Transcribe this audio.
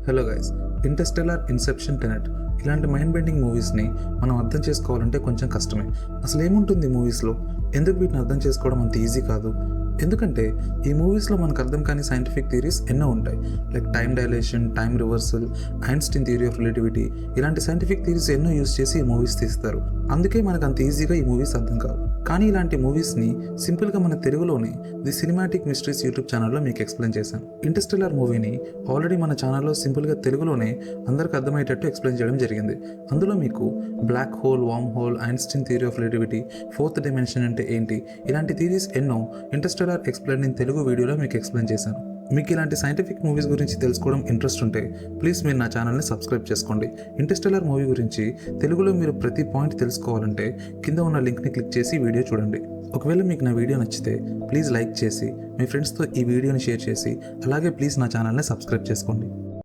Hello guys, Interstellar, Inception, Tenet ఇలాంటి mind bending మూవీస్ని మనం అర్థం చేసుకోవాలంటే కొంచెం కష్టమే. అసలు ఏముంటుంది మూవీస్లో? ఎందుకు వీటిని అర్థం చేసుకోవడం అంత ఈజీ కాదు? ఎందుకంటే ఈ మూవీస్లో మనకు అర్థం కాని సైంటిఫిక్ థియరీస్ ఎన్నో ఉంటాయి. Like time dilation, time reversal, Einstein theory of relativity, ఇలాంటి సైంటిఫిక్ థియరీస్ ఎన్నో యూజ్ చేసి ఈ మూవీస్ తీస్తారు. అందుకే మనకు అంత ఈజీగా ఈ మూవీస్ అర్థం కావు. కానీ ఇలాంటి మూవీస్ని సింపుల్గా మన తెలుగులోనే ది సినిమాటిక్ మిస్టరీస్ యూట్యూబ్ ఛానల్లో మీకు ఎక్స్ప్లెయిన్ చేశాను. ఇంటర్స్టెల్లార్ మూవీని ఆల్రెడీ మన ఛానల్లో సింపుల్గా తెలుగులోనే అందరికి అర్థమయ్యేటట్టు ఎక్స్ప్లెయిన్ చేయడం జరిగింది. అందులో మీకు black hole, worm hole, Einstein theory of relativity, fourth dimension అంటే ఏంటి, ఇలాంటి థియరీస్ ఎన్నో ఇంటర్స్టెల్లార్ ఎక్స్ప్లెయిన్ ఇన్ తెలుగు వీడియోలో మీకు ఎక్స్ప్లెయిన్ చేశాను. మీకు ఇలాంటి సైంటిఫిక్ మూవీస్ గురించి తెలుసుకోవడం ఇంట్రెస్ట్ ఉంటే ప్లీజ్ మీరు నా ఛానల్ని సబ్స్క్రైబ్ చేసుకోండి. ఇంటర్స్టెల్లార్ మూవీ గురించి తెలుగులో మీరు ప్రతి పాయింట్ తెలుసుకోవాలంటే కింద ఉన్న లింక్ని క్లిక్ చేసి వీడియో చూడండి. ఒకవేళ మీకు నా వీడియో నచ్చితే ప్లీజ్ లైక్ చేసి మీ ఫ్రెండ్స్తో ఈ వీడియోని షేర్ చేసి అలాగే ప్లీజ్ నా ఛానల్ని సబ్స్క్రైబ్ చేసుకోండి.